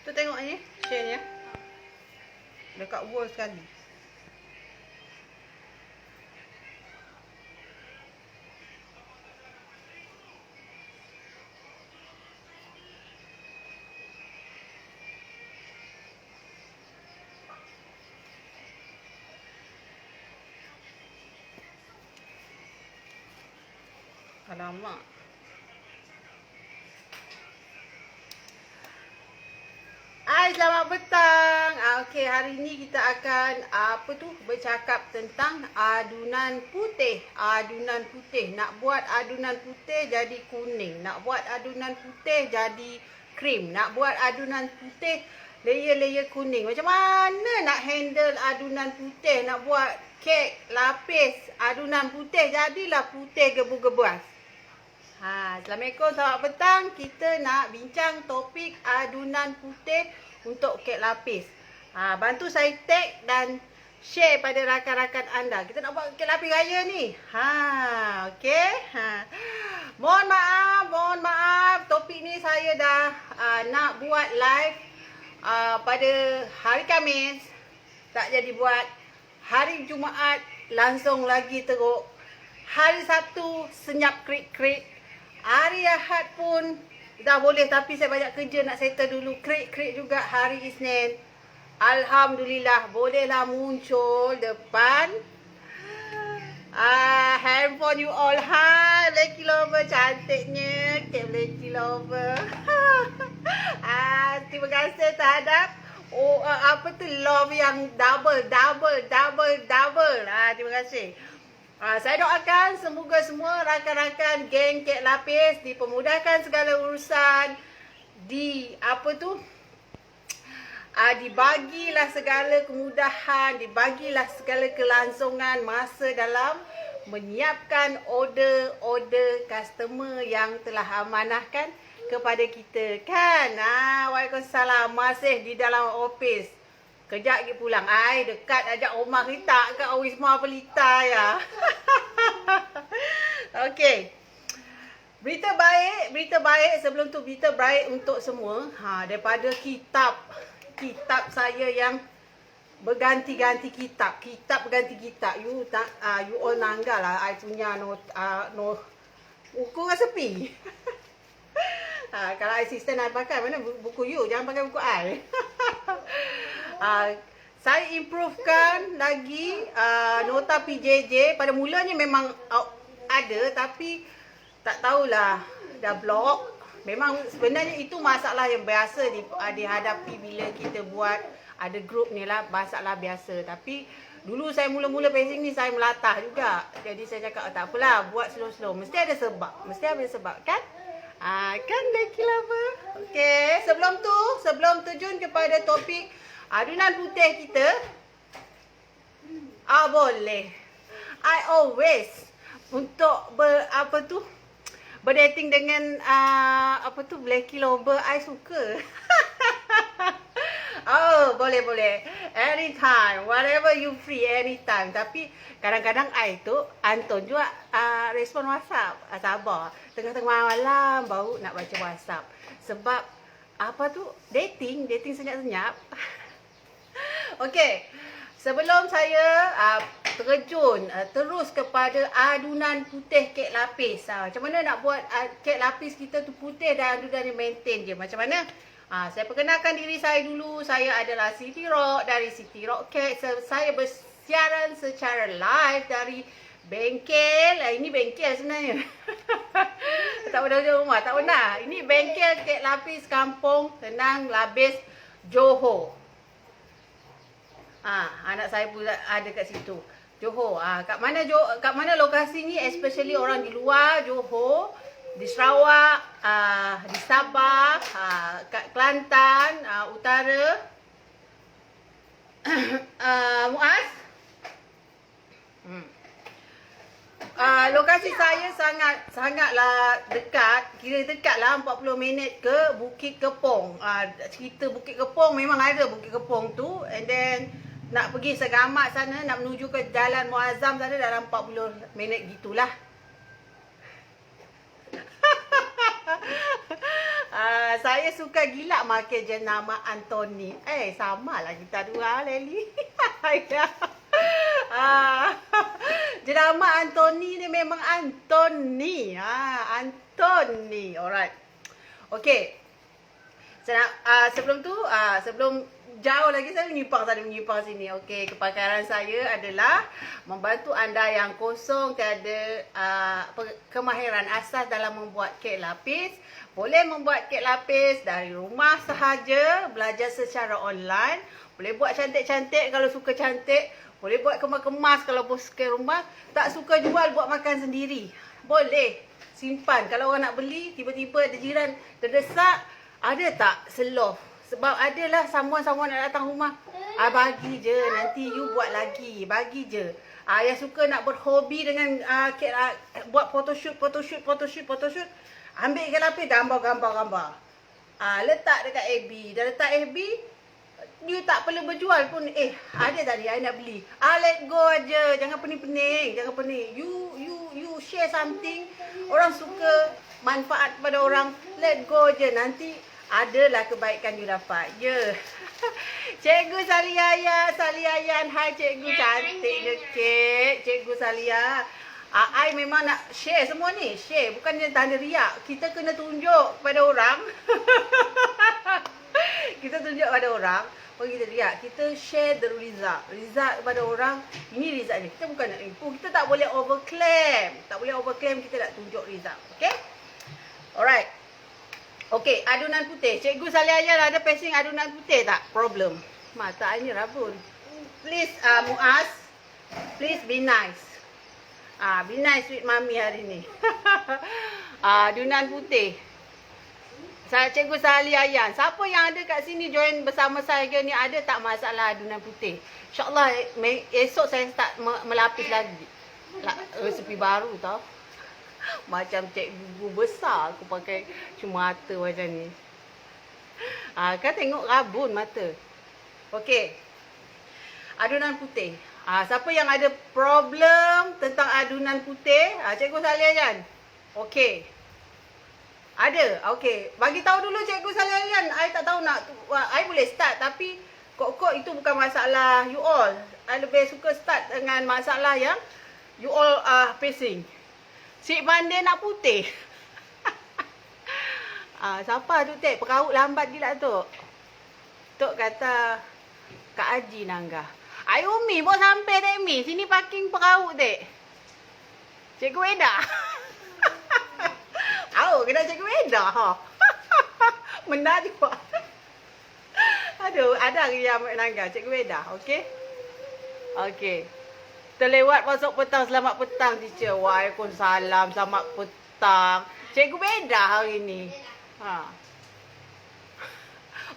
Tu tengok ni, share-nya. Dekat wall sekali. Alamak. Hai, selamat petang. Okey, hari ni kita akan bercakap tentang adunan putih. Adunan putih. Nak buat adunan putih jadi kuning. Nak buat adunan putih jadi krim. Nak buat adunan putih layer-layer kuning. Macam mana nak handle adunan putih? Nak buat kek lapis adunan putih jadilah putih gebu-gebuas. Assalamualaikum, selamat petang. Kita nak bincang topik adunan putih untuk kek lapis. Bantu saya tag dan share pada rakan-rakan anda. Kita nak buat kek lapis raya ni. Okey. Mohon maaf. Topik ni saya dah nak buat live pada hari Khamis. Tak jadi buat. Hari Jumaat langsung lagi teruk. Hari Sabtu senyap krik-krik. Hari Ahad pun dah boleh, tapi saya banyak kerja nak settle dulu. Krik-krik juga hari Isnin. Alhamdulillah bolehlah muncul depan handphone you all. Hai Blacky Lover cantiknya, Kek Blacky Lover. Terima kasih terhadap love yang double. Terima kasih. Saya doakan semoga semua rakan-rakan geng Kek Lapis dipermudahkan segala urusan, dibagilah segala kemudahan, dibagilah segala kelangsungan masa dalam menyiapkan order customer yang telah amanahkan kepada kita kan. Waalaikumsalam, masih di dalam office. Kejap lagi pulang. Dekat ajak Omar Rita kat Wisma Pelita ya. Okey. Berita baik sebelum tu, berita baik untuk semua. Daripada kitab saya yang berganti-ganti kitab. You all nanggal lah I punya buku kan sepi. Kalau asisten I pakai mana buku you, jangan pakai buku I. Saya improvekan lagi nota PJJ. Pada mulanya memang ada, tapi tak tahulah dah block. Memang sebenarnya itu masalah yang biasa dihadapi bila kita buat ada grup ni lah, masalah biasa. Tapi dulu saya mula-mula pacing ni saya melatah juga. Jadi saya cakap tak apalah, buat slow-slow. Mesti ada sebab kan? Kan Blacky Lover. Okey, sebelum terjun kepada topik adunan putih kita, boleh. I always untuk berdating dengan Blacky Lover, I suka. Boleh. Anytime, whatever you free, anytime. Tapi kadang-kadang I tu Anton juga respon WhatsApp. Sabar. Tengah-tengah malam baru nak baca WhatsApp. Sebab dating senyap-senyap. Okey. Sebelum saya terus kepada adunan putih kek lapis. Macam mana nak buat kek lapis kita tu putih dan adunan dia maintain je. Macam mana? Saya perkenalkan diri saya dulu. Saya adalah Siti Rock dari Siti Rock Cake. Saya bersiaran secara live dari bengkel. Ini bengkel sebenarnya. Tak pernah di rumah, tak pernah. Ini bengkel kek lapis Kampung Tenang Labis Johor. Anak saya pun ada kat situ. Johor. Kat mana lokasi ni, especially orang di luar Johor, di Sarawak, di Sabah, kat Kelantan, utara. Muaz. Lokasi saya sangatlah dekat, kira dekatlah 40 minit ke Bukit Kepong. Cerita Bukit Kepong memang ada Bukit Kepong tu, and then nak pergi Segamat sana, nak menuju ke Jalan Muazzam sana dalam 40 minit gitulah. Saya suka gila makan jenama Anthony. Sama lah kita dua, Leli. Ya. Jenama Anthony ni memang Anthony. Anthony. Alright. Okay. Sebelum tu, sebelum jauh lagi saya menyimpang sini. Okey, kepakaran saya adalah membantu anda yang kosong tiada kemahiran asas dalam membuat kek lapis. Boleh membuat kek lapis dari rumah sahaja, belajar secara online. Boleh buat cantik-cantik kalau suka cantik. Boleh buat kemas-kemas kalau bos ke rumah. Tak suka jual, buat makan sendiri. Boleh. Simpan. Kalau orang nak beli, tiba-tiba ada jiran terdesak, ada tak selof? Sebab adalah someone nak datang rumah. Bagi je, nanti you buat lagi. Bagi je. Yang suka nak berhobi dengan buat photoshoot. Ambil ke lapis, gambar. Letak dekat FB. Dah letak FB, you tak perlu berjual pun. Ada tadi, I nak beli. Let go aja. Jangan pening-pening. You share something. Orang suka manfaat kepada orang. Let go je. Nanti adalah kebaikan you dapat. Ya. Cikgu Saliayan. Hai cikgu, cantik je kek. Cikgu Salia. I memang nak share semua ni. Share. Bukannya tanda riak. Kita kena tunjuk kepada orang. Kita tunjuk kepada orang. Bukan kita riak. Kita share the result. Result kepada orang. Ini result ni. Kita bukan nak improve. Kita tak boleh overclaim. Kita nak tunjuk result. Okay? Alright. Okey, adunan putih. Cikgu Saliayan ada passing adunan putih tak? Problem. Mata ini rabun. Please Muaz, please be nice. Be nice with mami hari ni. Adunan putih. Cikgu Saliayan, siapa yang ada kat sini join bersama saya ni, ada tak masalah adunan putih? InsyaAllah esok saya start melapis lagi. Resepi baru tau. Macam cikgu besar aku pakai cuma mata macam ni. Kan tengok rabun mata. Okey. Adunan putih. Siapa yang ada problem tentang adunan putih? Cikgu Saliayan. Okey. Ada. Okey. Bagi tahu dulu Cikgu Saliayan. I tak tahu nak I boleh start tapi kok itu bukan masalah you all. I lebih suka start dengan masalah yang you all facing. Cik Pandai nak putih. Siapa tu Tek? Peraut lambat gila tu. Tok kata Kak Haji Nangga. Ai Umi pun sampai Tek Mi. Sini parking peraut Tek. Cikgu Eda. Kena Cikgu Eda ha. Benar juga. Aduh, ada hari yang Nangga Cikgu Eda, okey? Okey. Terlewat masuk petang, selamat petang teacher. Waalaikumsalam, selamat petang. Cikgu beda hari ni.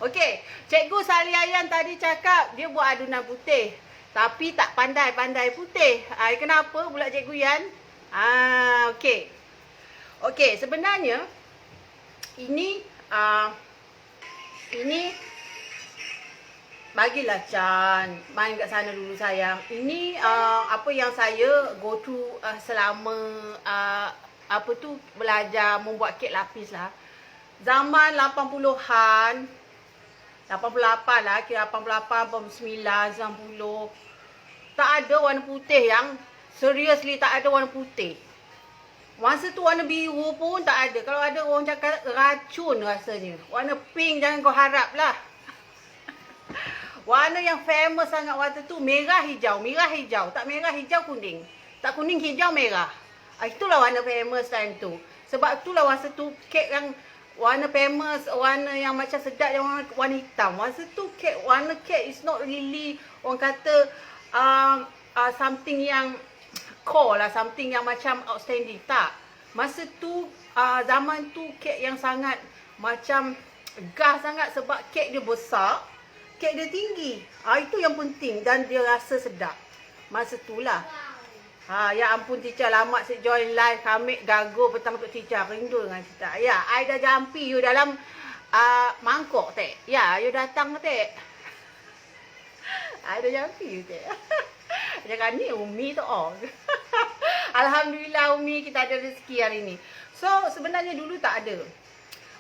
Okey, Cikgu Saliayan tadi cakap dia buat adunan putih. Tapi tak pandai-pandai putih. Kenapa pula Cikgu Yan? Okey. Okey, sebenarnya ini bagilah Chan, main kat sana dulu sayang. Ini apa yang saya go through selama belajar membuat kek lapis lah. Zaman 80-an, 88 lah, kira 88, 89, 90. Tak ada warna putih yang seriously tak ada warna putih. Masa tu warna biru pun tak ada. Kalau ada orang cakap racun rasanya. Warna pink jangan kau harap lah. Warna yang famous sangat waktu tu merah hijau, tak merah hijau kuning. Tak kuning hijau merah. Itulah warna famous time tu. Sebab itulah masa tu kek yang warna famous, warna yang macam sedap yang warna hitam. Masa tu warna kek is not really orang kata something yang core lah, something yang macam outstanding. Tak. Masa tu zaman tu kek yang sangat macam gas sangat sebab kek dia besar. Kek dia tinggi. Itu yang penting dan dia rasa sedap. Masa tu lah. Ya ampun teacher, lama saya join live. Kami gagal petang untuk teacher. Rindu dengan kita. Ya, I dah jampi you dalam mangkuk Tek. Ya, you datang Tek. I dah jampi you Tek. Jangan ni Umi tu Alhamdulillah Umi kita ada rezeki hari ni. So sebenarnya dulu tak ada.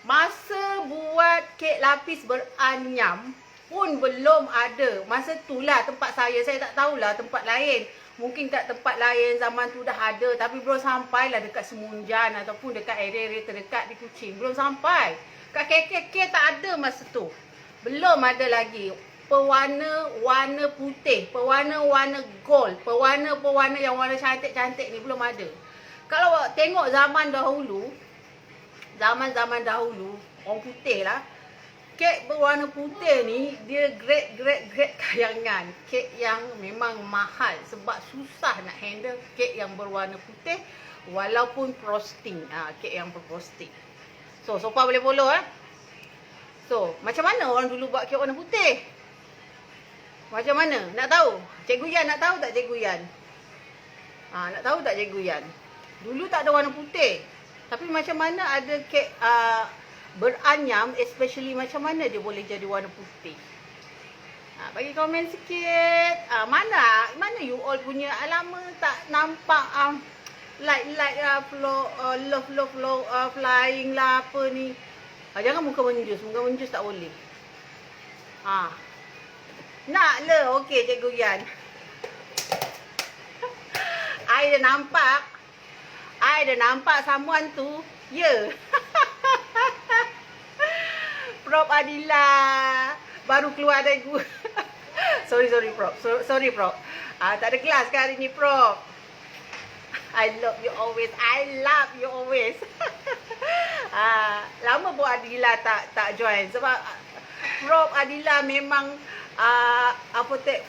Masa buat kek lapis beranyam pun belum ada. Masa tu lah tempat saya tak tahulah tempat lain. Mungkin kat tempat lain zaman tu dah ada, tapi belum sampai lah dekat Semunjan ataupun dekat area-area terdekat di Kuching. Belum sampai. Kat KKK tak ada masa tu. Belum ada lagi. Pewarna-warna putih, pewarna-warna gold, pewarna-pewarna yang warna cantik-cantik ni belum ada. Kalau tengok zaman dahulu, zaman-zaman dahulu, orang putih lah, kek berwarna putih ni, dia grade kayangan. Kek yang memang mahal sebab susah nak handle kek yang berwarna putih walaupun frosting. Kek yang berfrosting. So far boleh follow So, macam mana orang dulu buat kek warna putih? Macam mana? Nak tahu? Cikgu Yan nak tahu tak Cikgu Yan? Nak tahu tak Cikgu Yan? Dulu tak ada warna putih. Tapi macam mana ada kek beranyam, especially macam mana dia boleh jadi warna putih? Bagi komen sikit. Mana you all punya alamat tak nampak light love flying lah apa ni. Jangan muka menjus tak boleh. Nak le, okey Cikgu Yan. I dah nampak someone tu. Ya. Prof Adila baru keluar dari gua. sorry Prof. Sorry Prof. Tak ada kelas ke hari ni Prof. I love you always. Lama Prof Adila tak join sebab Prof Adila memang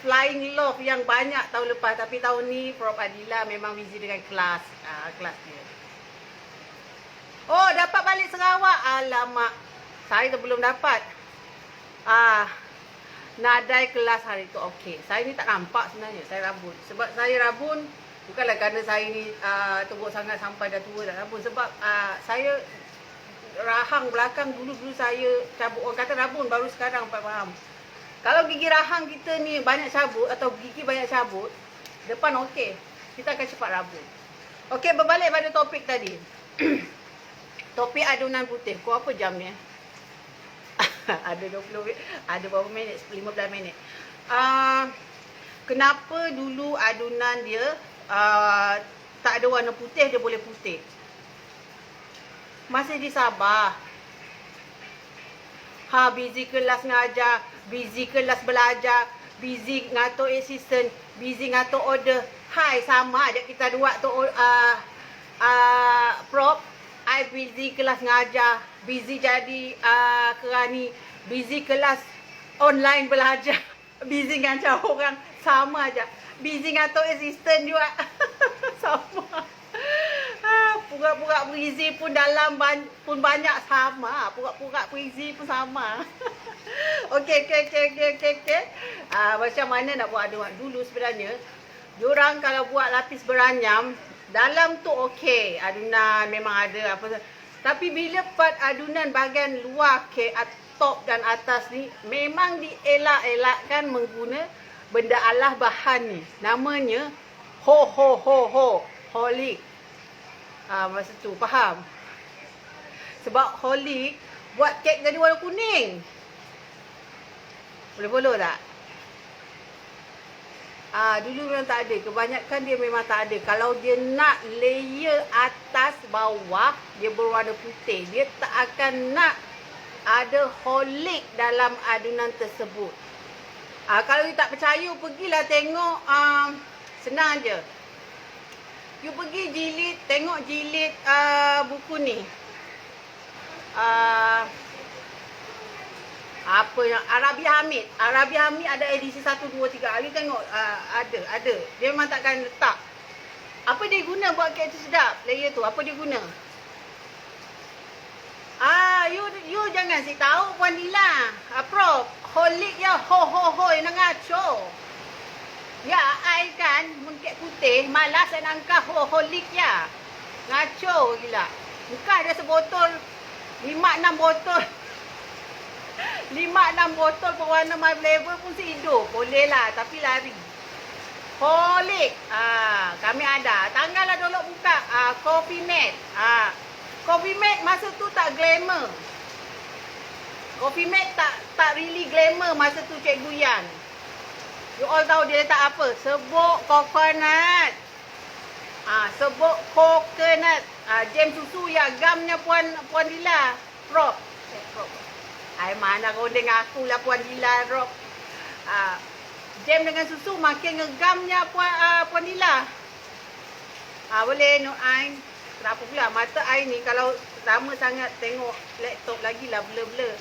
flying love yang banyak tahun lepas, tapi tahun ni Prof Adila memang busy dengan kelas dia. Oh, dapat balik Sarawak. Alamak, saya tu belum dapat. Nadai kelas hari tu. Okey, saya ni tak nampak sebenarnya. Saya rabun. Sebab saya rabun bukanlah kerana saya ni teruk sangat sampai dah tua dah rabun. Sebab saya rahang belakang dulu saya cabut. Orang kata rabun baru sekarang faham. Kalau gigi rahang kita ni banyak cabut atau gigi banyak cabut, depan okey, kita akan cepat rabun. Okey, berbalik pada topik tadi. Topik adunan putih. Kau apa jam ni? Ada 20 minit, ada berapa minit? 15 minit. Kenapa dulu adunan dia tak ada warna putih, dia boleh putih? Masih di Sabah. Busy kelas ngajar, busy kelas belajar, busy ngatur assistant, busy ngatur order. Hai, sama aja kita dua tu Prof. I busy kelas ngajar, busy jadi kerani, busy kelas online belajar, busy ngajar orang, sama aja. Busy ngatur assistant juga. Sama. Pura-pura berizi pun dalam pun banyak sama. Pura-pura berizi pun sama. Okey. Macam mana nak buat adunan dulu sebenarnya? Diorang kalau buat lapis beranyam, dalam tu okey, adunan memang ada apa. Tapi bila part adunan bahagian luar kek, top dan atas ni, memang dielak-elakkan mengguna benda alah bahan ni. Namanya holik. Masa tu faham? Sebab holik buat kek jadi warna kuning. Boleh follow tak? Dulu memang tak ada. Kebanyakan dia memang tak ada. Kalau dia nak layer atas bawah dia berwarna putih, dia tak akan nak ada holik dalam adunan tersebut. Kalau you tak percaya, pergilah tengok. Senang je. You pergi jilid, tengok jilid buku ni. Apa yang Arabi Hamid ada edisi 1, 2, 3. You tengok ada. Dia memang takkan letak. Apa dia guna buat kek tu sedap? Layer tu apa dia guna? You jangan si tahu Puan Dila. Prof, holik ya yang ngaco. Ya, ai kan mungkek putih, malas nak angkat holik ya. Ngaco gila. Bukan ada sebotol 5-6 botol. 5-6 botol pewarna my flavor pun sehidup. Boleh lah, tapi lari. Holik. Kami ada. Tanggallah dulu buka. Coffee Mate. Coffee Mate masa tu tak glamour. Coffee Mate tak really glamour masa tu Cikgu Yan. You all tahu dia letak apa? Serbuk coconut. Serbuk coconut. Jam susu ya, gamnya Puan Dila. Prop. Ai mana kau dengan aku lah Puan Dila Rob. Jam dengan susu makin ngegamnya Puan Dila. Boleh Nur Ain. Kenapa pula mata Ain ni kalau lama sangat tengok laptop lagi lah blur-blur.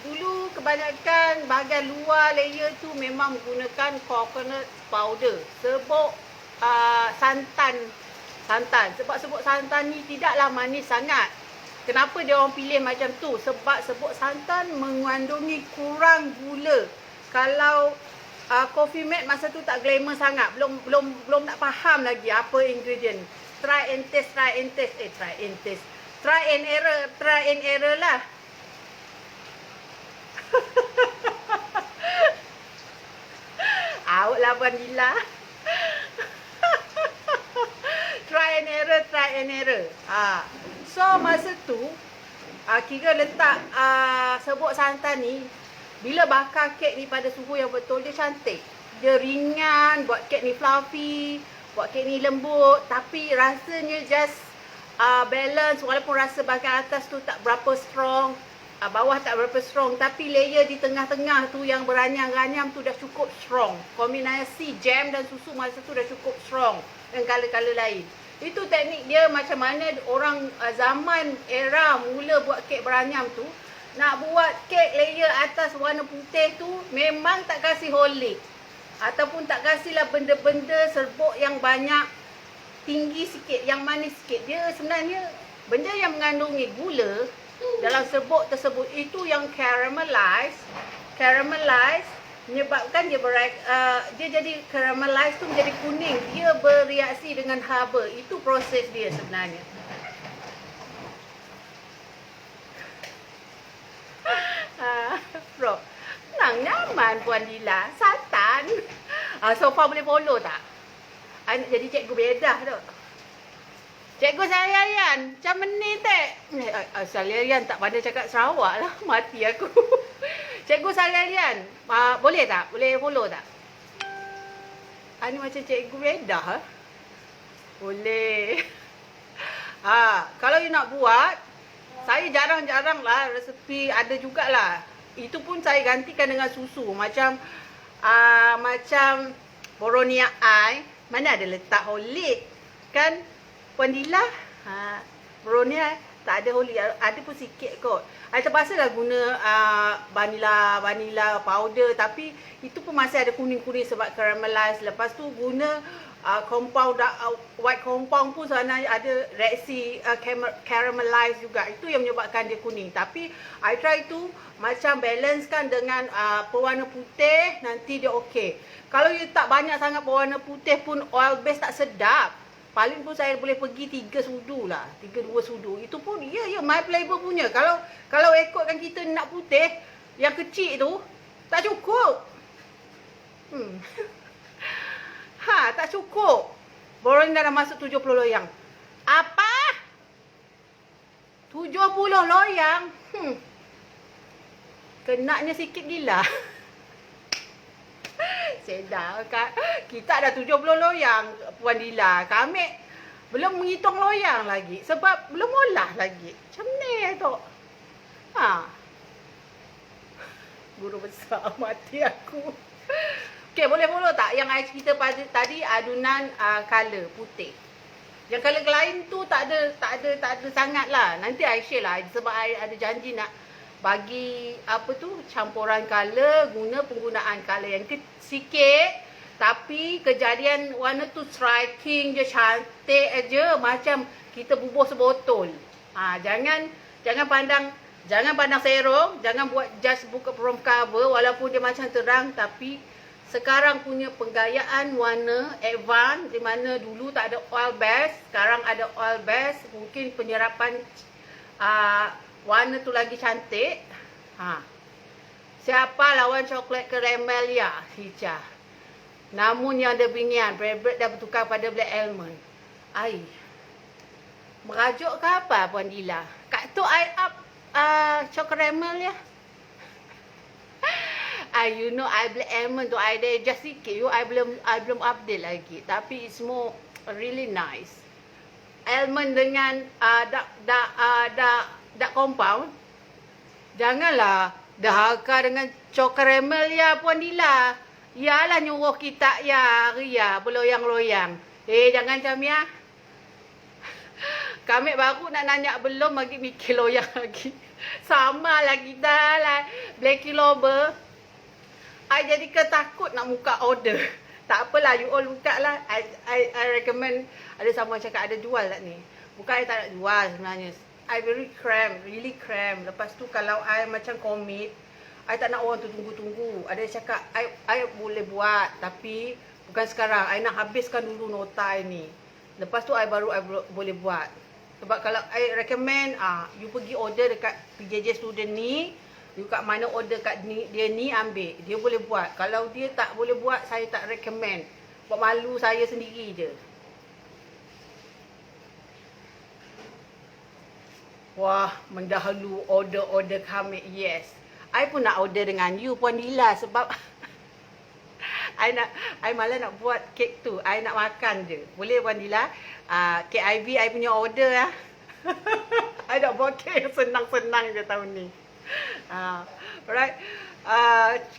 Dulu kebanyakan bahagian luar layer tu memang menggunakan coconut powder. Serbuk santan. Sebab serbuk santan ni tidaklah manis sangat. Kenapa dia orang pilih macam tu? Sebab serbuk santan mengandungi kurang gula. Kalau Coffee Mate masa tu tak glamour sangat. Belum nak faham lagi apa ingredient. Try and taste. Try and error lah. Out lah Puan Dila. Try and error. So masa tu kira letak serbuk santan ni, bila bakar kek ni pada suhu yang betul, dia cantik. Dia ringan, buat kek ni fluffy, buat kek ni lembut, tapi rasanya just balance. Walaupun rasa bahagian atas tu tak berapa strong, bawah tak berapa strong, tapi layer di tengah-tengah tu yang beranyam-ranyam tu dah cukup strong. Kombinasi jam dan susu masa tu dah cukup strong dan color-color lain. Itu teknik dia, macam mana orang zaman era mula buat kek beranyam tu. Nak buat kek layer atas warna putih tu memang tak kasih holik. Ataupun tak kasihlah benda-benda serbuk yang banyak, tinggi sikit, yang manis sikit. Dia sebenarnya benda yang mengandungi gula dalam serbuk tersebut itu yang caramelize menyebabkan dia jadi caramelize tu menjadi kuning. Dia bereaksi dengan haba. Itu proses dia sebenarnya. Bro, senang nyaman Puan Dila. Satan. So far boleh follow tak? I nak jadi cikgu bedah tu. Cikgu Salian, macam mana tak? Salian tak pandai cakap Sarawak lah. Mati aku. Cikgu Salian, boleh tak? Boleh follow tak? Ni macam cikgu bedah. Boleh. Kalau you nak buat, saya jarang-jarang lah resepi, ada jugalah. Itu pun saya gantikan dengan susu. Macam Boronia Eye, mana ada letak holik. Kan Puan Dila, Boronia tak ada holik, ada pun sikit kot. Saya terpaksa lah guna vanilla powder, tapi itu pun masih ada kuning-kuning sebab caramelize. Lepas tu guna compound, white compound pun sana ada reaksi caramelize juga. Itu yang menyebabkan dia kuning. Tapi I try tu macam balance kan dengan pewarna putih, nanti dia okey. Kalau you tak banyak sangat pewarna putih pun oil base tak sedap. Paling pun saya boleh pergi 3 sudu lah. 3-2 sudu. Itu pun ya my flavor punya. Kalau ikutkan kita nak putih, yang kecil tu tak cukup. Tak cukup. Boronia dah masuk 70 loyang. Apa? 70 loyang? Kenaknya sikit gila. Sedar kan? Kita dah 70 loyang Puan Dila. Kami belum menghitung loyang lagi. Sebab belum olah lagi. Macam ni tu. Guru besar mati aku. Okey, boleh follow tak? Yang I cerita pada tadi adunan color putih. Yang color lain tu tak ada sangat lah. Nanti I share lah. Sebab I ada janji nak bagi campuran color, penggunaan color yang sikit, tapi kejadian warna tu striking je, cantik aja, macam kita bubuh sebotol. Jangan pandang serong, jangan buat just buka front cover walaupun dia macam terang, tapi sekarang punya penggayaan warna advance, di mana dulu tak ada oil base, sekarang ada oil base, mungkin penyerapan warna tu lagi cantik. Siapa lawan coklat caramel ya? Hijau. Namun yang ada bingian, favorite dah bertukar pada black almond. Merajuk ke apa Puan Dila? Kat tu I up caramel ya. You know I beli almond tu I dah just sikit you I belum update lagi. Tapi it's more really nice. Almond dengan dark compound. Janganlah dahaka dengan caramel ya Puan Dila. Yalah nyuruh kita ya Ria berloyang-loyang. Jangan macam ya. Kami baru nak nanya belum lagi mikir loyang lagi. Sama lah kita lah. Blacky Lover. I jadi ketakut nak buka order. Tak apalah, you all buka lah. I recommend. Ada sama cakap ada jual tak ni. Bukan I tak nak jual sebenarnya. I very cram, really cram. Lepas tu kalau I macam commit, I tak nak orang tu tunggu-tunggu. Ada yang cakap, I boleh buat. Tapi bukan sekarang. I nak habiskan dulu nota I ni. Lepas tu I boleh buat. Sebab kalau I recommend, you pergi order dekat PJJ student ni. You kat mana order kat dia ni ambil. Dia boleh buat. Kalau dia tak boleh buat, saya tak recommend. Buat malu saya sendiri je. Wah, mendahulu order kami. Yes. I pun nak order dengan you Puan Dila sebab I malah nak buat kek tu. I nak makan je. Boleh Puan Dila? Kek Ivy I punya order lah. I nak buat kek yang senang-senang je tahun ni. Alright.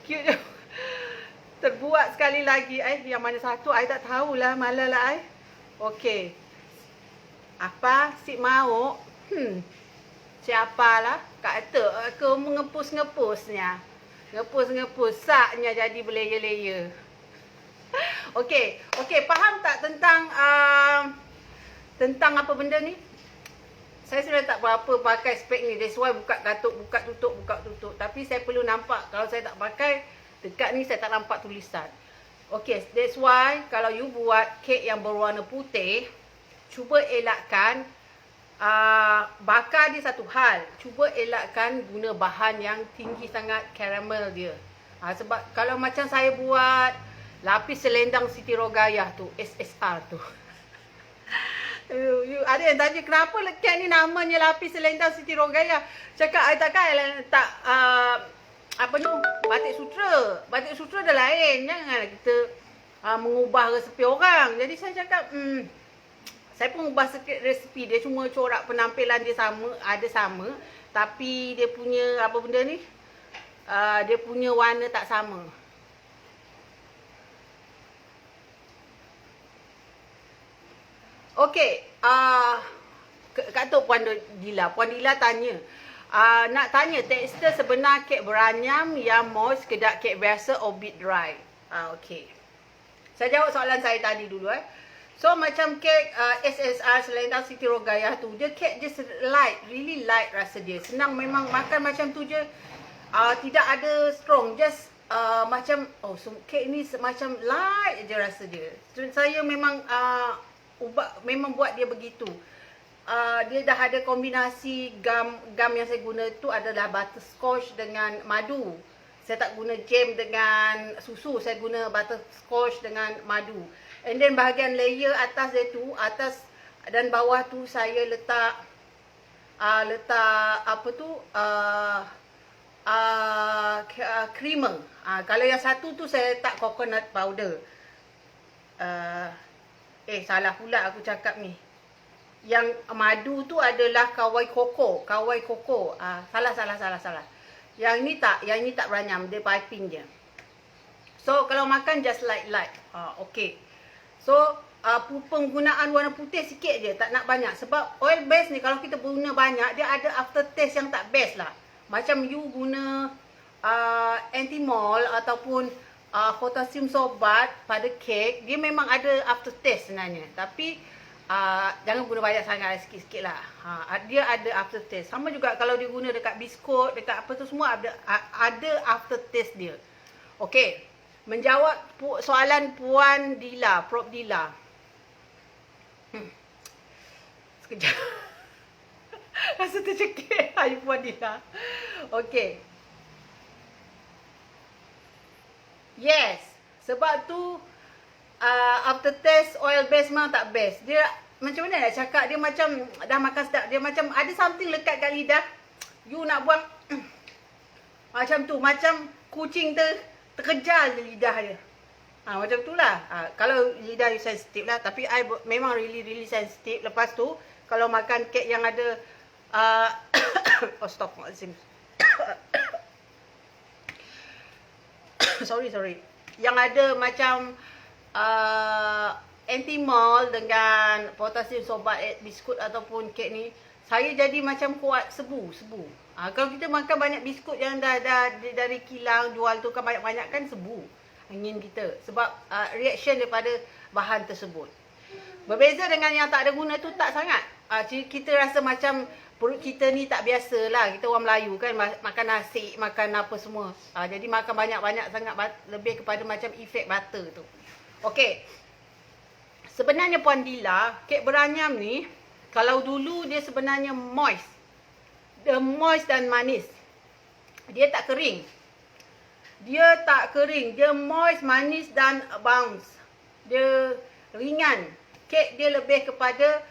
Cute. Terbuat sekali lagi. Yang mana satu I tak tahulah. Malah lah I. Okay. Apa? Si mau? Siapalah? Kata ke mengepus-ngepusnya. Ngepus-ngepus. Saknya jadi berlayer-layer. Okay. Faham tak tentang apa benda ni? Saya sudah tak berapa pakai spek ni. That's why buka tutup. Tapi saya perlu nampak. Kalau saya tak pakai, dekat ni saya tak nampak tulisan. Okay, that's why kalau you buat kek yang berwarna putih, cuba elakkan bakar dia satu hal. Cuba elakkan guna bahan yang tinggi sangat caramel dia. Sebab kalau macam saya buat lapis selendang Siti Rogayah tu, SSR tu. Ada yang tanya kenapa kek ni namanya lapis selendang Siti Rogayah. Cakap I takkan tak apa tu batik sutra. Batik sutra dah lain. Janganlah kita mengubah resepi orang. Jadi saya cakap saya pun ubah sikit resepi dia, cuma corak penampilan dia sama, tapi dia punya apa benda ni? Dia punya warna tak sama. Okey, kata Puan Dila. Puan Dila tanya, nak tanya tekstur sebenar kek beranyam yang moist ke kek biasa or bit dry? Okey. Saya jawab soalan saya tadi dulu So macam kek SSR selendang Siti Rogayah tu, dia kek just light, really light rasa dia. Senang memang makan macam tu je. Tidak ada strong, just macam kek ni macam light je rasa dia. Saya memang memang buat dia begitu. Dia dah ada kombinasi gam yang saya guna tu adalah butterscotch dengan madu. Saya tak guna jam dengan susu, saya guna butterscotch dengan madu. And then bahagian layer atas dia tu, atas dan bawah tu saya letak apa tu creamer. Kalau yang satu tu saya letak coconut powder. Salah pula aku cakap ni. Yang madu tu adalah kawai koko. Salah. Yang ni tak beranyam, dia piping je. So kalau makan just light. Okay. So penggunaan warna putih sikit je, tak nak banyak. Sebab oil base ni kalau kita guna banyak, dia ada aftertaste yang tak best lah. Macam you guna anti-mol ataupun potassium sorbat pada kek, dia memang ada aftertaste sebenarnya. Tapi jangan guna banyak sangat, sikit-sikit lah. Dia ada aftertaste. Sama juga kalau dia guna dekat biskut, dekat apa tu semua ada aftertaste dia. Okay. Menjawab soalan Puan Dila, Prof Dila. Sekejap. Rasa tercekik. Hai Puan Dila. Okay. Yes. Sebab tu aftertaste oil base memang tak best. Dia macam mana nak cakap, dia macam dah makan sedap, dia macam ada something lekat kat lidah. You nak buang macam tu, macam kucing terkejar je lidah dia. Macam tu lah. Kalau lidah you sensitif lah. Tapi I memang really sensitif. Lepas tu, kalau makan kek yang ada oh stop. sorry. Yang ada macam anti-mol dengan potasium sorbat biskut ataupun kek ni, saya jadi macam kuat sebu. Kalau kita makan banyak biskut yang dah dari kilang jual tu kan banyak-banyak kan sebu angin kita sebab reaction daripada bahan tersebut. Berbeza dengan yang tak ada guna tu tak sangat. Kita rasa macam perut kita ni tak biasa lah. Kita orang Melayu kan makan nasi, makan apa semua. Jadi makan banyak-banyak sangat lebih kepada macam efek butter tu. Okey. Sebenarnya Puan Dila, kek beranyam ni kalau dulu dia sebenarnya moist. Dia moist dan manis. Dia tak kering. Dia moist, manis dan bounce. Dia ringan. Kek dia lebih kepada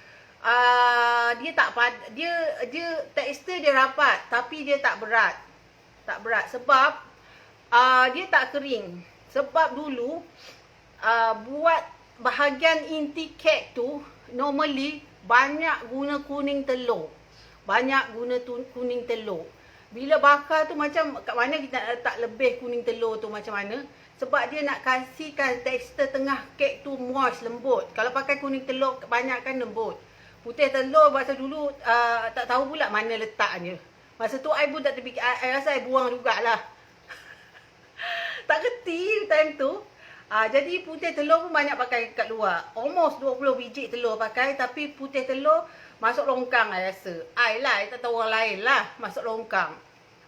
dia tekstur dia rapat tapi dia tak berat. Tak berat sebab dia tak kering. Sebab dulu buat bahagian inti kek tu normally banyak guna kuning telur. Bila bakar tu macam kat mana kita nak letak lebih kuning telur tu macam mana? Sebab dia nak kasihkan tekstur tengah kek tu moist, lembut. Kalau pakai kuning telur kebanyakan lembut. Putih telur masa dulu tak tahu pula mana letaknya. Masa tu I pun tak terfikir, I rasa I buang jugalah. Tak kerti time tu. Jadi putih telur pun banyak pakai kat luar. Almost 20 biji telur pakai tapi putih telur masuk longkang I rasa. I tak tahu orang lain lah masuk longkang.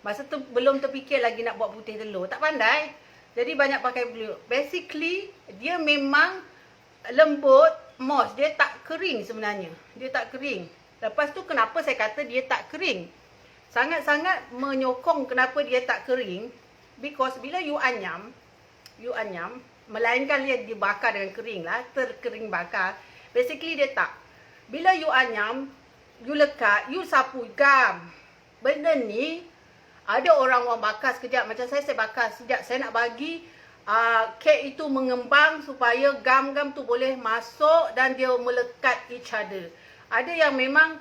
Masa tu belum terfikir lagi nak buat putih telur. Tak pandai. Jadi banyak pakai telur. Basically, dia memang lembut, moist. Dia tak kering sebenarnya. Dia tak kering. Lepas tu kenapa saya kata dia tak kering? Sangat-sangat menyokong kenapa dia tak kering. Because bila you anyam, melainkan dia dibakar dengan kering lah. Terkering bakar. Basically dia tak. Bila you anyam, you lekat, you sapu gam. Benda ni, ada orang bakar sekejap. Macam saya bakar sekejap. Saya nak bagi kek itu mengembang supaya gam-gam tu boleh masuk dan dia melekat each other. Ada yang memang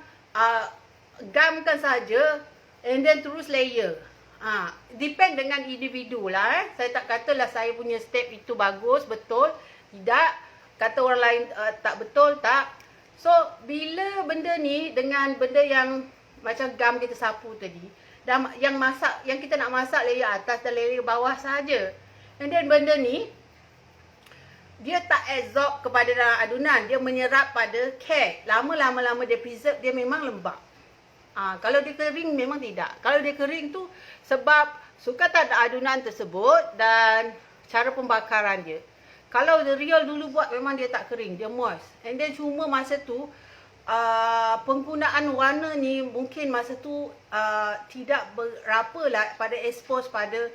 gamkan saja and then terus layer. Depend dengan individu lah. Saya tak katalah saya punya step itu bagus, betul. Tidak. Kata orang lain tak betul, tak. So, bila benda ni dengan benda yang macam gam kita sapu tadi, dan yang kita nak masak layer atas dan layer bawah saja. And then benda ni, dia tak absorb kepada dalam adunan. Dia menyerap pada kek. Lama-lama dia preserve, dia memang lembab. Kalau dia kering, memang tidak. Kalau dia kering tu, sebab suka tak ada adunan tersebut dan cara pembakaran dia. Kalau the real dulu buat memang dia tak kering, dia moist. And then cuma masa tu penggunaan warna ni mungkin masa tu tidak berapa lah pada expose pada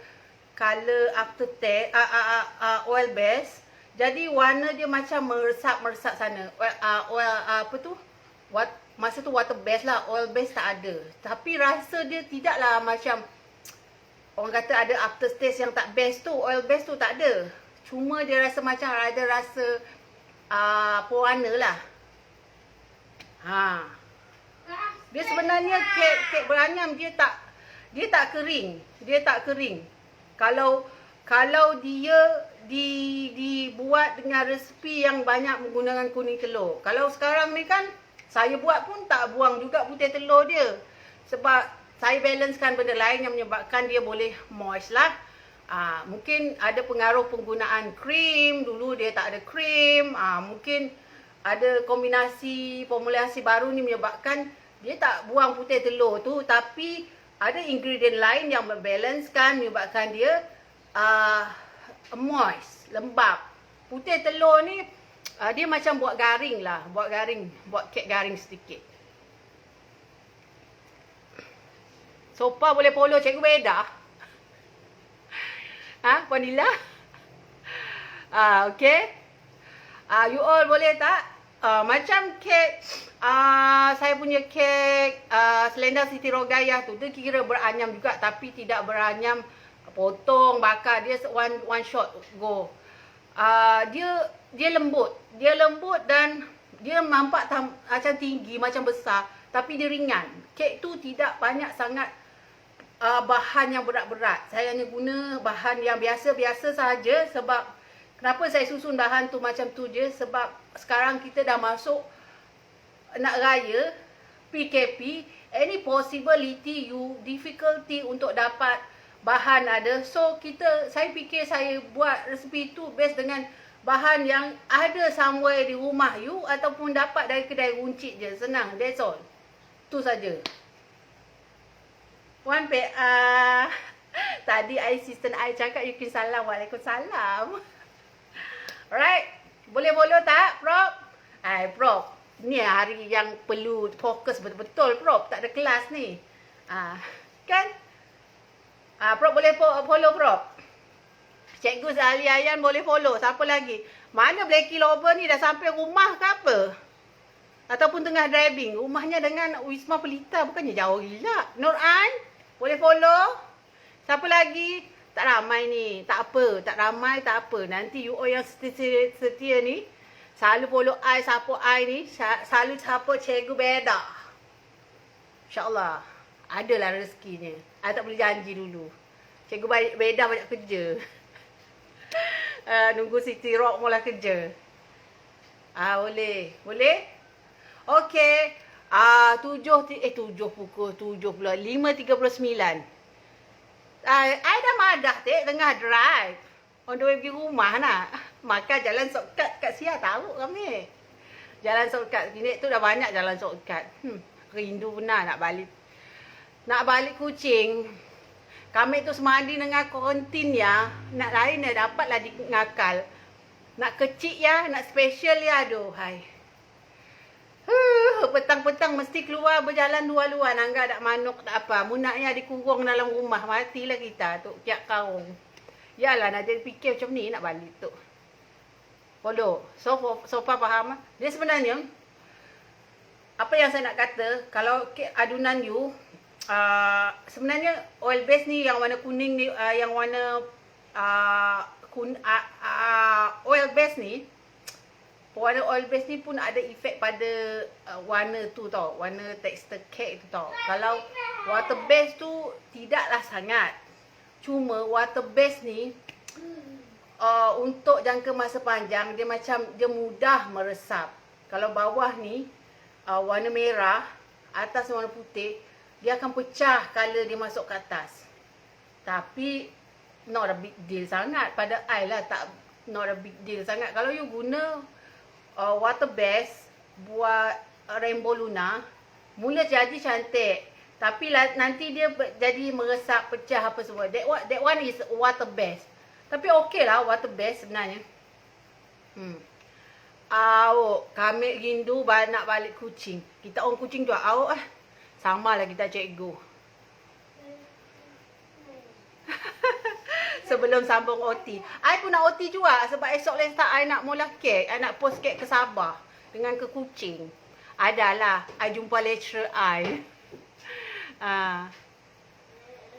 color aftertaste oil base. Jadi warna dia macam meresap sana. Masa tu water base lah, oil base tak ada. Tapi rasa dia tidaklah macam orang kata ada aftertaste yang tak best tu, oil base tu tak ada. Cuma dia rasa macam ada rasa pewarna lah. Dia sebenarnya kek beranyam dia tak kering. Dia tak kering. Kalau dia dibuat dengan resipi yang banyak menggunakan kuning telur. Kalau sekarang ni kan saya buat pun tak buang juga putih telur dia. Sebab saya balancekan benda lain yang menyebabkan dia boleh moist lah. Mungkin ada pengaruh penggunaan krim. Dulu dia tak ada krim. Mungkin ada kombinasi formulasi baru ni menyebabkan dia tak buang putih telur tu. Tapi ada ingredient lain yang membalancekan, menyebabkan dia moist, lembab. Putih telur ni dia macam buat garing lah. Buat kek garing sedikit. Sopa boleh follow Cikgu Beda. Puan Dila? Okay. You all boleh tak macam kek saya punya kek Selendang Siti Rogayah tu, dia kira beranyam juga tapi tidak beranyam potong bakar, dia one shot go. Dia lembut dan dia nampak macam tinggi, macam besar tapi dia ringan. Kek tu tidak banyak sangat bahan yang berat-berat. Saya hanya guna bahan yang biasa-biasa saja. Sebab kenapa saya susun bahan tu macam tu je, sebab sekarang kita dah masuk nak raya PKP, any possibility difficulty untuk dapat bahan ada. So saya fikir saya buat resepi tu based dengan bahan yang ada somewhere di rumah you ataupun dapat dari kedai runcit je. Senang, that's all. Tu saja. Wan PA. Tadi assistant I cakap you can salam. Waalaikumsalam. Alright. Boleh follow tak, Prof? Prof, ni hari yang perlu fokus betul-betul, Prof. Tak ada kelas ni. Kan? Prof boleh follow, Prof. Cikgu Zali Ayan boleh follow. Siapa lagi? Mana Blacky Lover ni dah sampai rumah ke apa? Ataupun tengah driving. Rumahnya dengan Wisma Pelita bukannya jauh gila. Nur An, boleh follow? Siapa lagi? Tak ramai ni. Tak apa. Tak ramai, tak apa. Nanti you all yang setia ni, selalu follow I, support I ni, selalu support Cikgu Beda. InsyaAllah. Adalah rezekinya. I tak boleh janji dulu. Cikgu Beda banyak kerja. Nunggu Siti Rock mula kerja. Boleh. Boleh? Okey. 7 pukul 7 pula. 5.39. I dah madah tengah drive. On the way pergi rumah nak. Makan jalan shortcut kat Sia, tahu kami. Jalan shortcut. Kini tu dah banyak jalan shortcut. Rindu benar nak balik. Nak balik Kuching. Kami tu semadi dengan kuarantin ya. Nak lain dah dapatlah ngakal. Nak kecil ya, nak special ya, aduhai. Petang-petang mesti keluar berjalan luar-luar. Nangga tak manuk tak apa. Munaknya dikurung dalam rumah. Matilah kita tu. Kiak karung. Yalah nak jadi fikir macam ni nak balik tu. Follow. So far faham? Dia sebenarnya, apa yang saya nak kata, kalau adunan you, sebenarnya oil base ni yang warna kuning ni, yang warna oil base ni, warna oil base ni pun ada efek pada warna tu tau, warna tekstur kek tu tau. Kalau water base tu tidaklah sangat. Cuma water base ni untuk jangka masa panjang dia mudah meresap. Kalau bawah ni warna merah, atas warna putih, dia akan pecah kalau dia masuk ke atas. Tapi not a big deal sangat pada I lah, not a big deal sangat. Kalau you guna water base buat rainbow luna, mula jadi cantik, tapi nanti dia jadi meresap, pecah apa semua. That one is water base. Tapi okey lah water base sebenarnya. Kami rindu nak balik Kuching. Kita orang Kuching tu sama lah kita cikgu. Sebelum sambung OT. I pun nak OT juga sebab esok Lesta I nak mula kek. I nak post kek ke Sabah dengan ke Kuching. Adalah I jumpa lecturer I.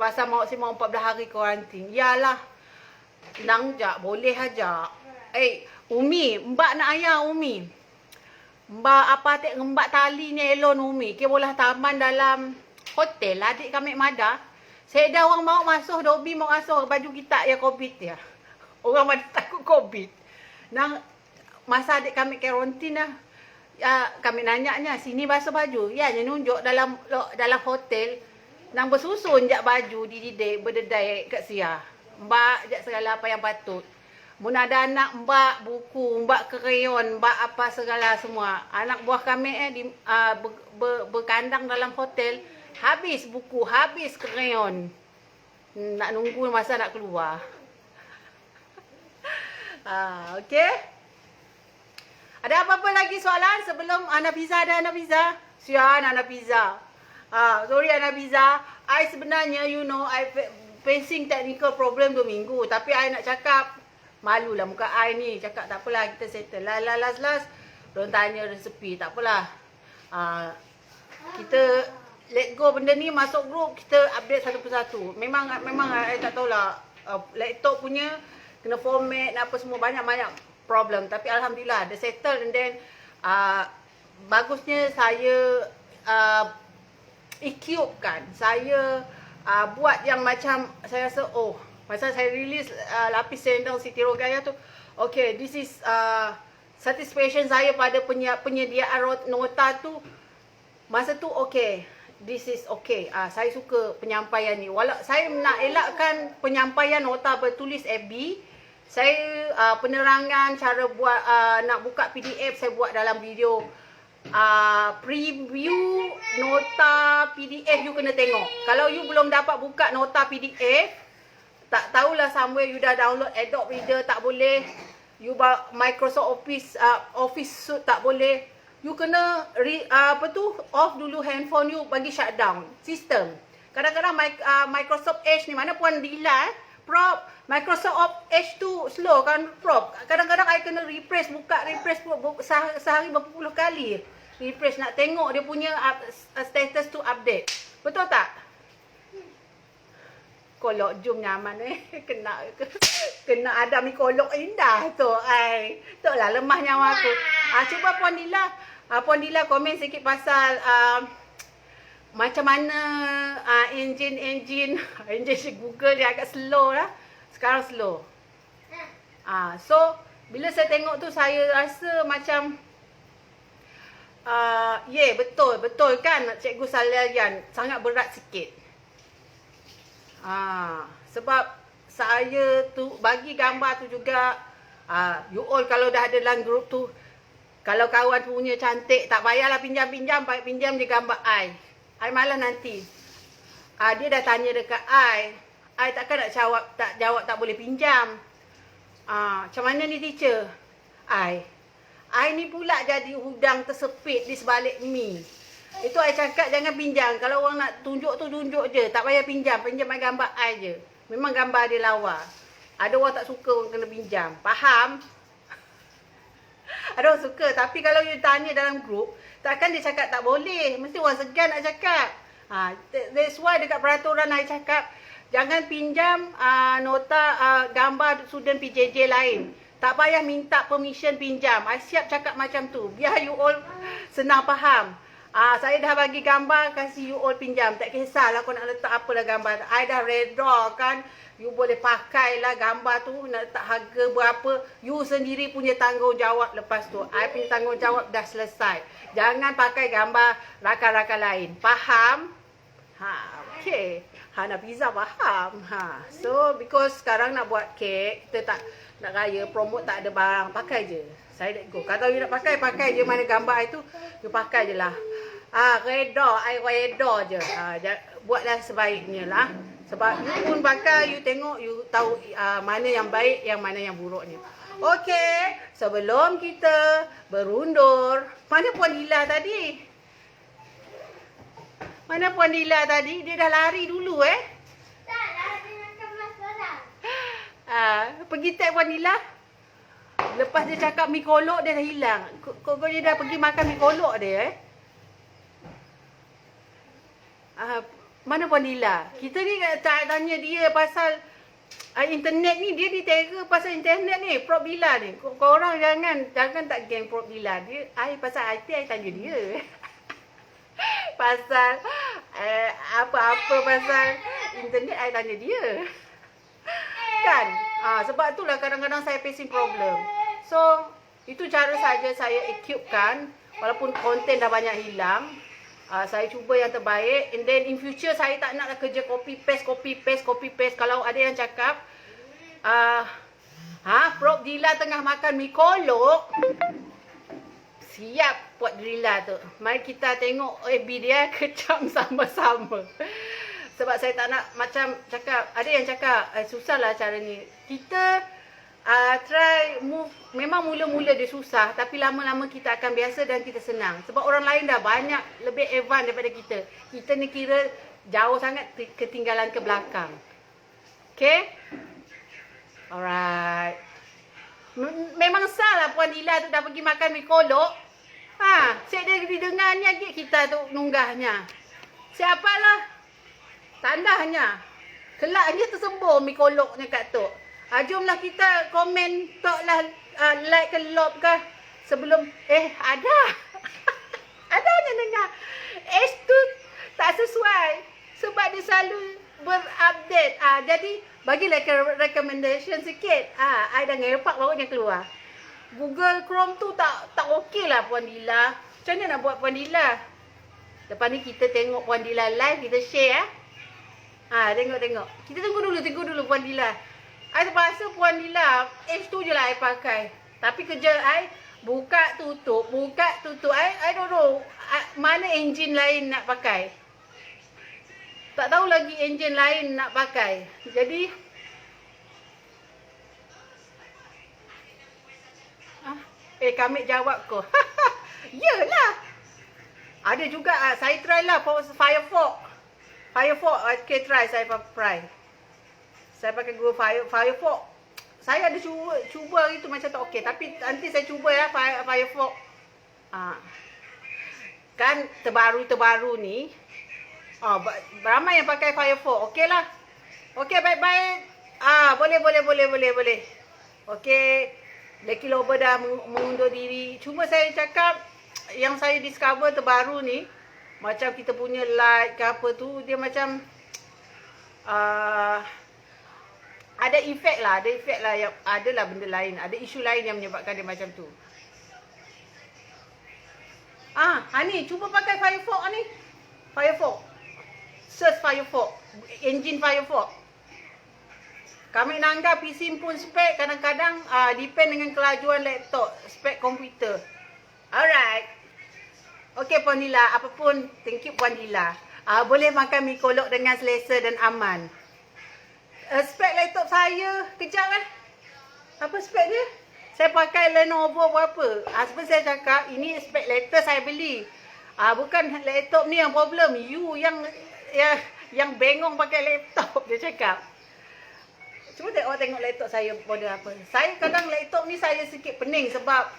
Pasal mau 14 hari kuarantin. Yalah. Nang jak boleh aja. Umi, mbak nak ayah Umi. Mbak apa tek ngembak tali ni elon Umi. Ke bolah taman dalam hotel adik kami Mada. Saya dah orang mau masuk, Dobi mau masuk baju kita ya COVID ya. Orang mana takut COVID. Nang masa adik kami karantin lah. Ya, kami nanyanya sini basuh baju. Ya, dia nunjuk dalam hotel. Nang bersusun jak baju dididik berdedai kat Sia. Mbak jak segala apa yang patut. Mun ada anak mbak buku, mbak krayon, mbak apa segala semua. Anak buah kami berkandang dalam hotel. Habis buku, habis krayon. Nak nunggu masa nak keluar. Okey. Ada apa-apa lagi soalan sebelum Ana Pizza ada Ana Pizza? Sian Ana Pizza. Sorry Ana Pizza. I sebenarnya I facing technical problem 2 minggu. Tapi I nak cakap, malulah muka I ni. Cakap tak apalah kita settle. Last. Diorang tanya resepi, tak apalah. Kita let go benda ni, masuk group, kita update satu persatu. Memang I tak tahulah, laptop punya kena format apa semua, banyak problem. Tapi alhamdulillah dia settle. And then bagusnya saya equipkan. Saya buat yang macam saya rasa, masa saya release Lapis Selendang Siti Rogaya tu, okay, this is satisfaction saya pada penyediaan nota tu. Masa tu okay, this is okay. Saya suka penyampaian ni. Walau saya nak elakkan penyampaian nota bertulis FB, saya penerangan cara buat nak buka PDF saya buat dalam video. Preview nota PDF you kena tengok. Kalau you belum dapat buka nota PDF, tak tahulah somewhere you dah download Adobe Reader tak boleh, you Microsoft Office Suite tak boleh, you kena off dulu handphone you, bagi shutdown sistem. Kadang-kadang Microsoft Edge ni, mana Puan Dila prop Microsoft Edge tu slow kan prop. Kadang-kadang I kena refresh sehari berapa puluh kali refresh nak tengok dia punya status tu update. Betul tak? Kolok jom nyaman kena ada mi kolok indah tu ai. Tu lah lemah nyawa aku. Cuba Puan Dila komen sikit pasal macam mana engine Google dia agak slow lah. Sekarang slow. So bila saya tengok tu saya rasa macam betul kan Cikgu Salarian, sangat berat sikit. Sebab saya tu bagi gambar tu juga, you all kalau dah ada dalam grup tu, kalau kawan punya cantik, tak payahlah pinjam je gambar I malah nanti dia dah tanya dekat I takkan nak jawab tak boleh pinjam. Macam mana ni teacher? I ni pula jadi hudang tersepit di sebalik mi. Itu I cakap jangan pinjam. Kalau orang nak tunjuk tu tunjuk je, tak payah pinjam gambar I je. Memang gambar dia lawa. Ada orang tak suka orang kena pinjam, faham? Ada orang suka, tapi kalau you tanya dalam grup, takkan dia cakap tak boleh. Mesti orang segan nak cakap. That's why dekat peraturan I cakap, jangan pinjam nota gambar student PJJ lain. Tak payah minta permission pinjam. I siap cakap macam tu, biar you all senang faham. Saya dah bagi gambar, kasih you all pinjam. Tak kisahlah kau nak letak apalah gambar. I dah redha kan. You boleh pakai lah gambar tu, nak letak harga berapa, you sendiri punya tanggungjawab lepas tu. I punya tanggungjawab dah selesai. Jangan pakai gambar rakan-rakan lain. Faham? Okay. Nafizah faham. So, because sekarang nak buat kek, kita tak nak raya, promote tak ada barang, pakai je. Saya let go. Kalau you nak pakai je mana gambar itu, you pakai je lah. Reda je. Buatlah sebaiknya lah. Sebab you pun pakai, you tengok, you tahu mana yang baik, yang mana yang buruknya. Okey, sebelum kita berundur, mana Puan Dila tadi? Mana Puan Dila tadi? Dia dah lari dulu Tak lah, dia nak kemas barang. Pergi tag Puan Dila. Lepas dia cakap mi kolok, dia dah hilang. Kau dia dah pergi makan mi kolok dia mana Puan Dila? Kita ni tanya dia pasal internet ni, dia ditera pasal internet ni, Prof Dila ni. Korang jangan tak geng Prof Dila. Dia pasal IT tanya dia. Pasal apa-apa pasal internet tanya dia. Kan? Sebab itulah kadang-kadang saya facing problem. So, itu cara saja saya equipkan. Walaupun konten dah banyak hilang, saya cuba yang terbaik. And then in future saya tak nak kerja copy paste. Kalau ada yang cakap Prof Dila tengah makan mi kolok, siap buat Dila tu. Mari kita tengok FB dia kecam sama-sama. Sebab saya tak nak macam cakap, ada yang cakap susahlah cara ni. Kita try move. Memang mula-mula dia susah, tapi lama-lama kita akan biasa dan kita senang. Sebab orang lain dah banyak lebih advance daripada kita. Kita ni kira jauh sangat ketinggalan ke belakang. Okay? Alright. Memang salah Puan Dila tu dah pergi makan mi kolok. Siap dia didengarnya gig kita tu nunggahnya. Siapalah? Tandahnya. Kelaknya tersembur mi koloknya kat tu. Jomlah kita komen tok lah like ke love ke sebelum ada. Adanya dengar. Tu tak sesuai sebab dia selalu berupdate. Jadi bagilah recommendation sikit. I dah ngepak barunya keluar. Google Chrome tu tak okey lah Puan Dila. Macam mana nak buat Puan Dila? Lepas ni kita tengok Puan Dila live, kita share. Tengok. Kita tunggu dulu Puan Dila. I terpaksa Puan Dila, tu je lah I pakai. Tapi kerja I buka tutup. I don't know mana enjin lain nak pakai. Tak tahu lagi enjin lain nak pakai. Jadi kami jawab ko. Yelah. Ada juga saya try lah Firefox. Okay, try saya try. Saya pakai Google Firefox. Saya ada cuba itu macam tak okey, tapi nanti saya cuba ya Firefox. Kan terbaru ni. Ramai yang pakai Firefox. Okeylah. Okey, baik-baik. Boleh. Okey. Lucky Lover dah mengundur diri. Cuma saya cakap yang saya discover terbaru ni, macam kita punya light ke apa tu, dia macam ada efek lah yang adalah benda lain, ada isu lain yang menyebabkan dia macam tu. Ni cuba pakai Firefox ni. Firefox. Search Firefox. Engine Firefox. Kami nanggap PC pun spek kadang-kadang depend dengan kelajuan laptop, spek komputer. Alright. Okey Puan Dila, apapun, thank you Puan Dila. Boleh makan mi kolok dengan selesa dan aman. Spek laptop saya, kejap Apa spek dia? Saya pakai Lenovo berapa? Seperti saya cakap, ini spek laptop saya beli. Bukan laptop ni yang problem. You yang bengong pakai laptop, dia cakap. Cuba tengok laptop saya model apa. Saya kadang laptop ni saya sikit pening sebab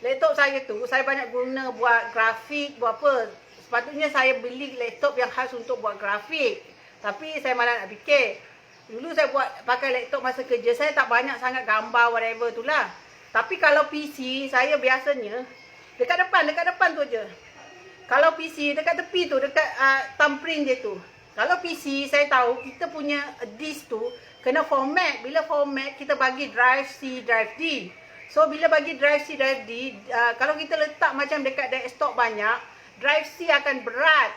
laptop saya tu saya banyak guna buat grafik, buat apa. Sepatutnya saya beli laptop yang khas untuk buat grafik. Tapi saya malah nak fikir. Dulu saya pakai laptop masa kerja, saya tak banyak sangat gambar whatever tu lah. Tapi kalau PC saya biasanya dekat depan tu je. Kalau PC dekat tepi tu, dekat thumbprint dia tu. Kalau PC saya tahu kita punya disk tu kena format. Bila format, kita bagi drive C, drive D. So, bila bagi drive C, drive D, kalau kita letak macam dekat desktop banyak, drive C akan berat.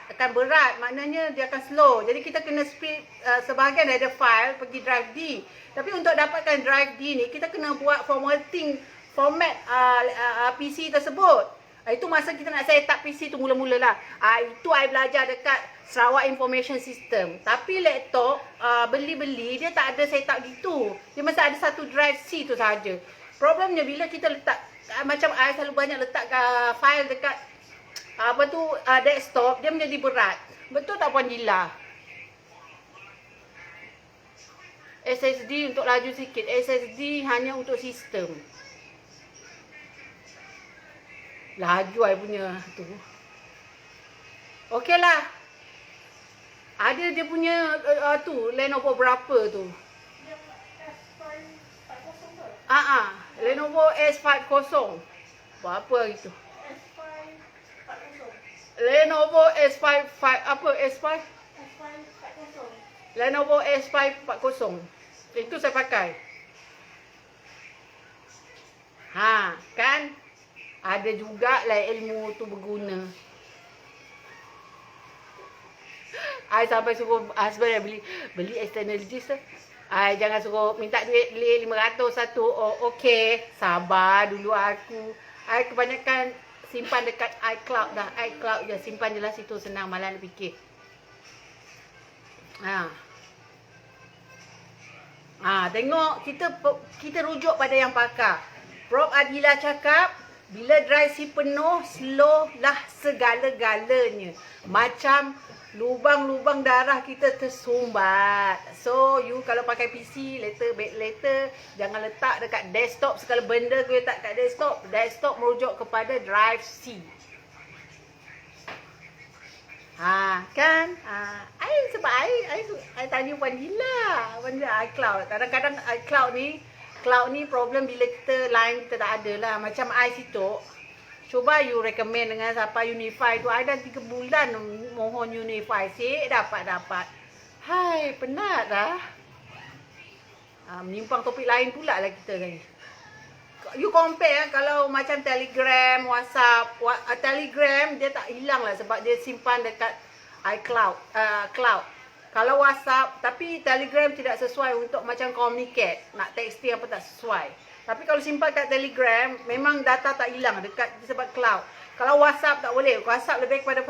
Maknanya dia akan slow. Jadi, kita kena split sebahagian dari file pergi drive D. Tapi untuk dapatkan drive D ni, kita kena buat format PC tersebut. Itu masa kita nak set up PC tu mula-mula lah. Itu I belajar dekat Sarawak Information System. Tapi laptop beli-beli dia tak ada setup gitu. Dia mesti ada satu drive C tu saja. Problemnya bila kita letak macam I selalu banyak letak file dekat desktop, dia menjadi berat. Betul tak Puan Dila? SSD untuk laju sikit. SSD hanya untuk sistem. Laju I punya tu. Okeylah. Ada dia punya tu Lenovo berapa tu? Lenovo S50. Berapa itu? Lenovo S5 apa S5? Lenovo S540. Itu saya pakai. Kan? Ada juga lah ilmu tu berguna. I sampai suruh husband beli external disk. Jangan suruh minta duit beli 500 satu. Okey, sabar dulu aku. I kebanyakan simpan dekat iCloud dah. iCloud je, simpan je lah situ, senang, malah nak fikir. Tengok kita rujuk pada yang pakar. Prof Adila cakap bila drive C penuh, slow lah segala-galanya. Macam lubang-lubang darah kita tersumbat. So, you kalau pakai PC, later jangan letak dekat desktop. Segala benda kau letak kat desktop. Desktop merujuk kepada drive C. Kan? Sebab I tanya Puan Dila. iCloud. Kadang-kadang iCloud ni problem bila line kita tak ada lah. Macam I situ. Cuba you recommend dengan siapa Unify tu. I dah 3 bulan mohon Unify. Dapat. Hai, penat dah. Menyimpang topik lain pula lah kita ni. You compare kalau macam Telegram, WhatsApp. Telegram dia tak hilang lah sebab dia simpan dekat iCloud. Cloud. Kalau WhatsApp, tapi Telegram tidak sesuai untuk macam communicate. Nak texting apa tak sesuai. Tapi kalau simpan kat Telegram, memang data tak hilang dekat sebab cloud. Kalau WhatsApp tak boleh. WhatsApp lebih kepada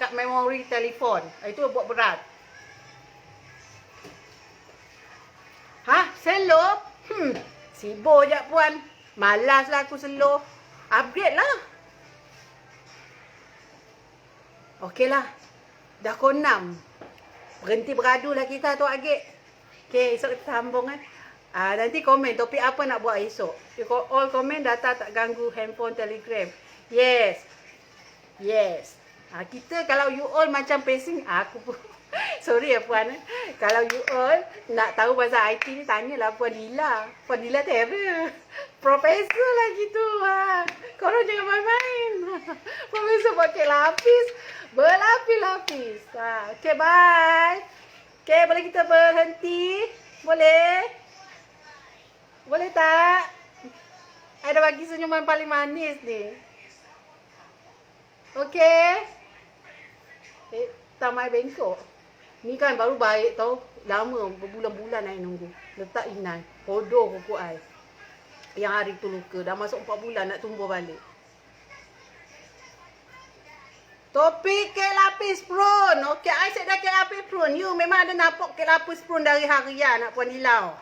kat memori telefon. Itu buat berat. Slow? Sibuk je Puan. Malas lah aku slow. Upgrade lah. Okey lah. Dah pukul 6. Berhenti beradu lah kita tu Agik. Okey, esok kita sambung nanti komen topik apa nak buat esok. You all komen data tak ganggu handphone Telegram. Yes. Kita kalau you all macam pacing, aku pun sorry ya Puan. Kalau you all nak tahu pasal IT ni, tanyalah Puan Dila. Puan Dila terror. Profesor lah gitu. Korang jangan main-main. Profesor pakai lapis. Berlapis-lapis. Okay, bye. Okay, boleh kita berhenti? Boleh? Boleh tak? Ada bagi senyuman paling manis ni. Okey. Tamai bengkok. Ni kan baru baik tau. Lama, berbulan-bulan I nunggu. Letak inai. Bodoh kuku I. Yang hari tu luka. Dah masuk 4 bulan nak tumbuh balik. Topik kek lapis prune. Okey, I set dah kek lapis prune. You memang ada nampak kek lapis prune dari harian nak Puan Dilau.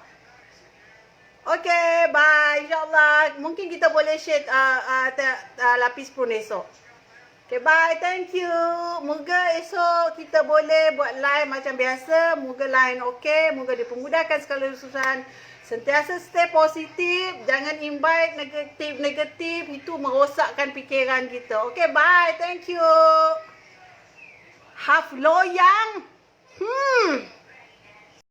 Okay, bye. InsyaAllah. Mungkin kita boleh share lapis prune esok. Okay, bye. Thank you. Moga esok kita boleh buat live macam biasa. Moga line okay. Moga dipermudahkan segala urusan. Sentiasa stay positif. Jangan invite negatif. Itu merosakkan fikiran kita. Okay, bye. Thank you. Half loyang.